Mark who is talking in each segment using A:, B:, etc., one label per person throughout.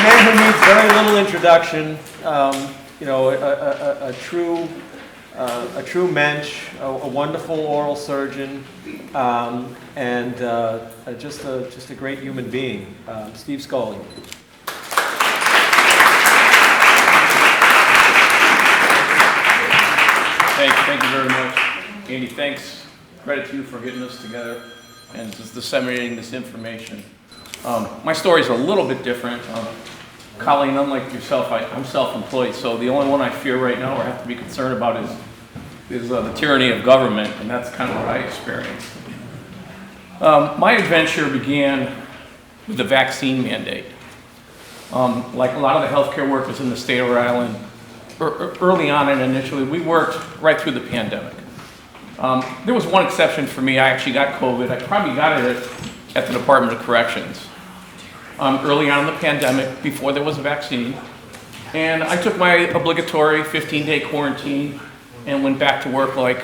A: man who needs very little introduction. You know, a true mensch, a wonderful oral surgeon, and just a great human being. Steve Skoly.
B: Thank you very much, Andy. Thanks. Credit to you for getting this together and just disseminating this information. My story is a little bit different. Colleen, unlike yourself, I'm self-employed, so the only one I fear right now or have to be concerned about is the tyranny of government, and that's kind of what I experienced. My adventure began with the vaccine mandate. Like a lot of the healthcare workers in the state of Rhode Island, early on and initially, we worked right through the pandemic. There was one exception for me. I actually got COVID. I probably got it at the Department of Corrections early on in the pandemic, before there was a vaccine. And I took my obligatory 15-day quarantine and went back to work like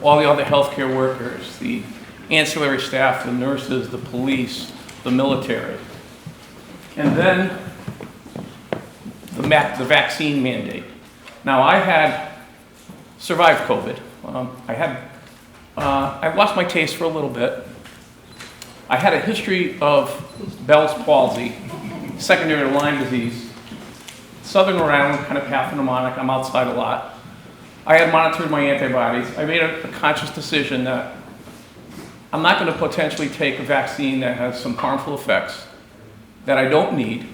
B: all the other healthcare workers, the ancillary staff, the nurses, the police, the military. And then the vaccine mandate. Now, I had survived COVID. I lost my taste for a little bit. I had a history of Bell's palsy, secondary to Lyme disease, southern Rhode Island, kind of pathognomonic. I'm outside a lot. I had monitored my antibodies. I made a conscious decision that I'm not going to potentially take a vaccine that has some harmful effects that I don't need,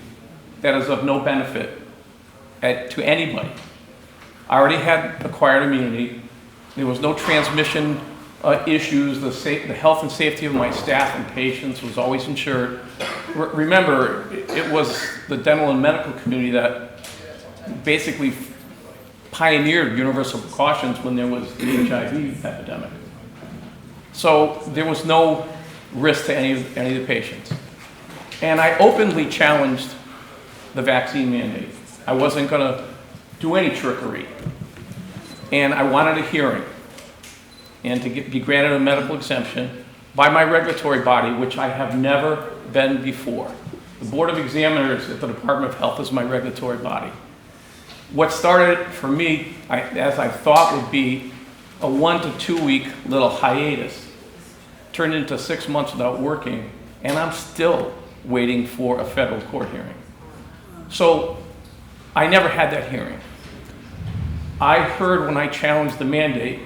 B: that is of no benefit to anybody. I already had acquired immunity. There was no transmission issues. The health and safety of my staff and patients was always ensured. Remember, it was the dental and medical community that basically pioneered universal precautions when there was the HIV epidemic. So there was no risk to any of the patients. And I openly challenged the vaccine mandate. I wasn't going to do any trickery. And I wanted a hearing and to be granted a medical exemption by my regulatory body, which I have never been before. The Board of Examiners at the Department of Health is my regulatory body. What started for me, as I thought would be a 1 to 2 week little hiatus, turned into 6 months without working, and I'm still waiting for a federal court hearing. So I never had that hearing. I heard when I challenged the mandate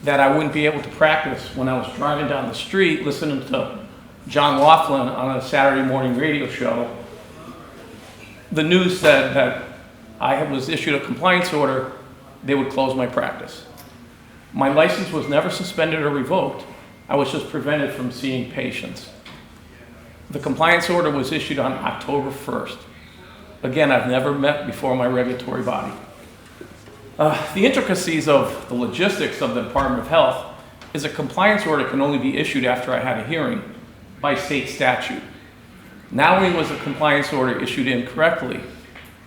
B: that I wouldn't be able to practice when I was driving down the street listening to John Laughlin on a Saturday morning radio show. The news said that I was issued a compliance order, they would close my practice. My license was never suspended or revoked. I was just prevented from seeing patients. The compliance order was issued on October 1st. Again, I've never met before my regulatory body. The intricacies of the logistics of the Department of Health is a compliance order can only be issued after I had a hearing by state statute. Not only was the compliance order issued incorrectly,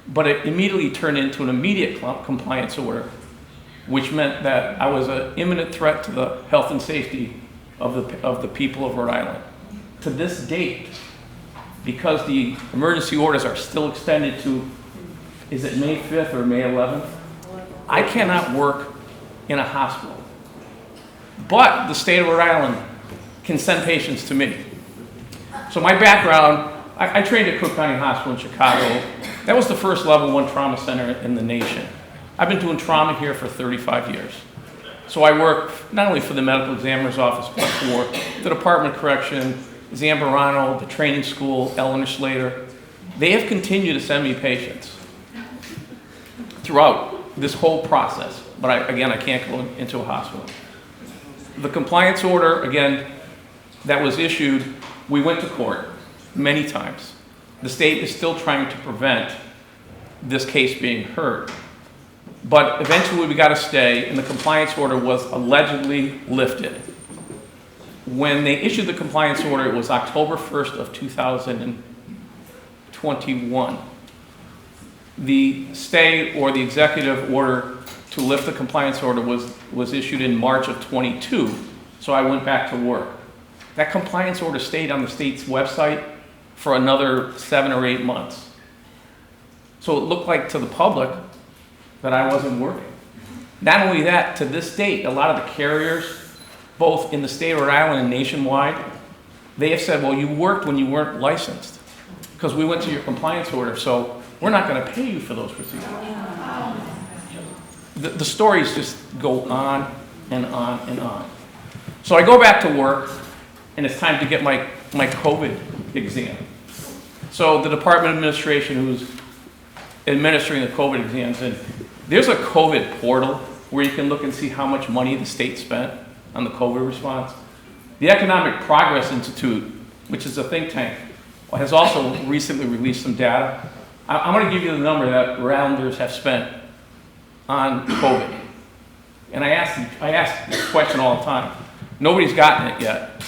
B: but it immediately turned into an immediate compliance order, which meant that I was an imminent threat to the health and safety of the people of Rhode Island. To this date, because the emergency orders are still extended to, is it May 5th or May 11th? I cannot work in a hospital. But the state of Rhode Island can send patients to me. So my background, I trained at Cook County Hospital in Chicago. That was the first level 1 trauma center in the nation. I've been doing trauma here for 35 years. So I work not only for the medical examiner's office, but for the Department of Correction, Zambarano, the training school, Eleanor Slater. They have continued to send me patients throughout this whole process, but I can't go into a hospital. The compliance order, again, that was issued, we went to court many times. The state is still trying to prevent this case being heard. But eventually we got a stay, and the compliance order was allegedly lifted. When they issued the compliance order, it was October 1st of 2021. The stay or the executive order to lift the compliance order was issued in March of 22, so I went back to work. That compliance order stayed on the state's website for another 7 or 8 months. So it looked like to the public that I wasn't working. Not only that, to this date, a lot of the carriers, both in the state of Rhode Island and nationwide, they have said, well, you worked when you weren't licensed because we went to your compliance order, so we're not going to pay you for those procedures. The stories just go on and on and on. So I go back to work, and it's time to get my COVID exam. So the department administration who's administering the COVID exams, and there's a COVID portal where you can look and see how much money the state spent on the COVID response. The Economic Progress Institute, which is a think tank, has also recently released some data. I'm going to give you the number that Rhode Islanders have spent on COVID. And I ask this question all the time. Nobody's gotten it yet.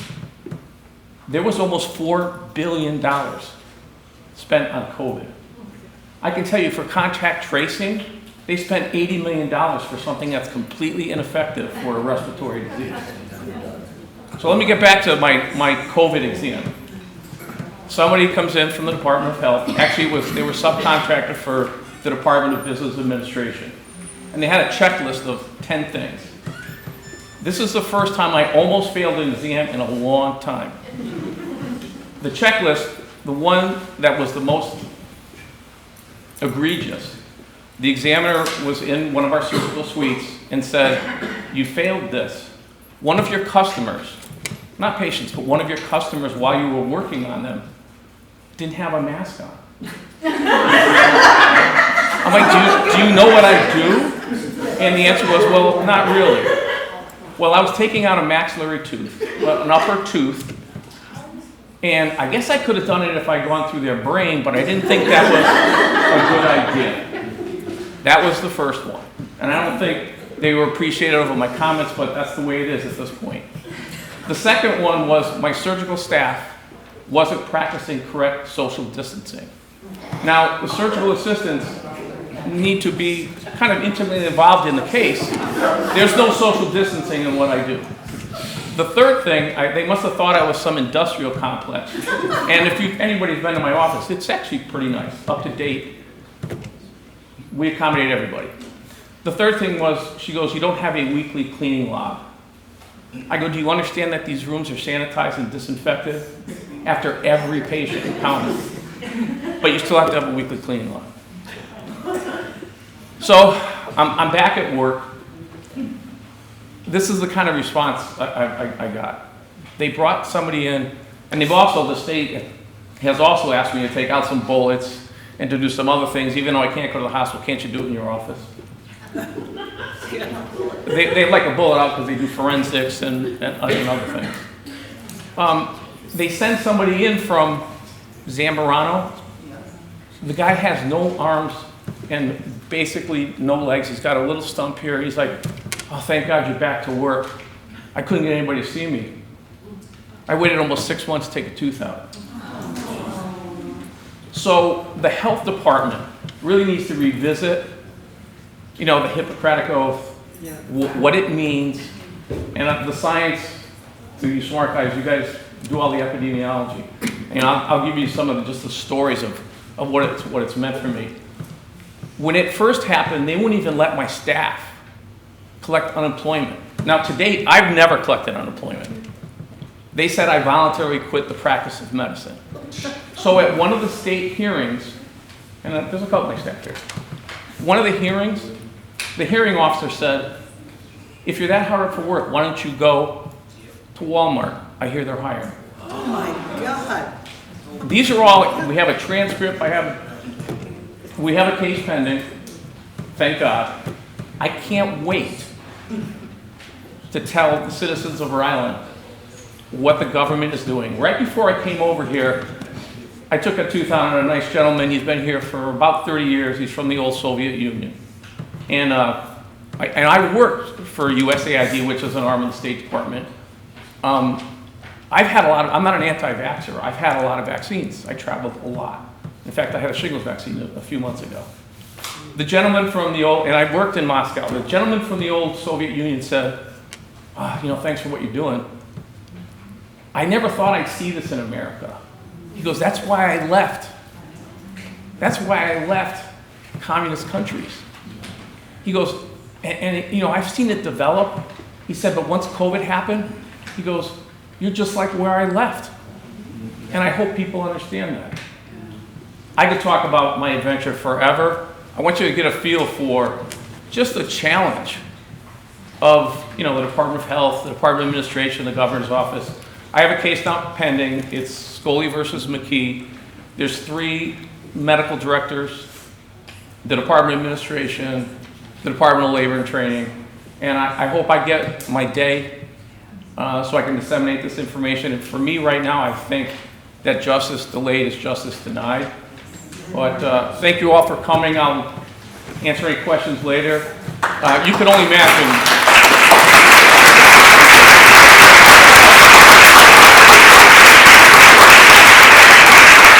B: There was almost $4 billion spent on COVID. I can tell you for contact tracing, they spent $80 million for something that's completely ineffective for a respiratory disease. So let me get back to my COVID exam. Somebody comes in from the Department of Health. Actually, they were subcontracted for the Department of Business Administration. And they had a checklist of 10 things. This is the first time I almost failed an exam in a long time. The checklist, the one that was the most egregious, the examiner was in one of our surgical suites and said, you failed this. One of your customers, not patients, but one of your customers while you were working on them didn't have a mask on. I'm like, do you know what I do? And the answer was, well, not really. Well, I was taking out a maxillary tooth, an upper tooth, and I guess I could have done it if I'd gone through their brain, but I didn't think that was a good idea. That was the first one. And I don't think they were appreciative of my comments, but that's the way it is at this point. The second one was my surgical staff wasn't practicing correct social distancing. Now, the surgical assistants need to be kind of intimately involved in the case. There's no social distancing in what I do. The third thing, they must have thought I was some industrial complex. And if anybody's been to my office, it's actually pretty nice, up to date. We accommodate everybody. The third thing was, she goes, you don't have a weekly cleaning log. I go, do you understand that these rooms are sanitized and disinfected after every patient encounter? But you still have to have a weekly cleaning log. So I'm back at work. This is the kind of response I got. They brought somebody in, and they've also, the state has also asked me to take out some bullets and to do some other things, even though I can't go to the hospital. Can't you do it in your office? They like a bullet out because they do forensics and other things. They send somebody in from Zamorano. The guy has no arms and basically no legs. He's got a little stump here. He's like, oh, thank God you're back to work. I couldn't get anybody to see me. I waited almost 6 months to take a tooth out. So the health department really needs to revisit, the Hippocratic Oath, what it means, and the science. To you smart guys, you guys do all the epidemiology. And I'll give you some of just the stories of what it's meant for me. When it first happened, they wouldn't even let my staff collect unemployment. Now, to date, I've never collected unemployment. They said I voluntarily quit the practice of medicine. So at one of the state hearings, and there's a couple of my staff here, one of the hearings, the hearing officer said, if you're that hard for work, why don't you go to Walmart? I hear they're hiring.
C: Oh my God.
B: These are all, we have a transcript, we have a case pending, thank God. I can't wait to tell the citizens of Rhode Island what the government is doing. Right before I came over here, I took a tooth out on a nice gentleman. He's been here for about 30 years. He's from the old Soviet Union. And I worked for USAID, which is an arm of the State Department. I've had I'm not an anti-vaxxer. I've had a lot of vaccines. I traveled a lot. In fact, I had a shingles vaccine a few months ago. The gentleman from the old, and I worked in Moscow, the gentleman from the old Soviet Union said, thanks for what you're doing. I never thought I'd see this in America. He goes, that's why I left. That's why I left communist countries. He goes, and you know, I've seen it develop. He said, but once COVID happened, he goes, you're just like where I left. And I hope people understand that. I could talk about my adventure forever. I want you to get a feel for just the challenge of, you know, the Department of Health, the Department of Administration, the governor's office. I have a case now pending. It's Skoly versus McKee. There's 3 medical directors, the Department of Administration, the Department of Labor and Training, and I hope I get my day so I can disseminate this information. And for me right now, I think that justice delayed is justice denied. But thank you all for coming. I'll answer any questions later. You can only imagine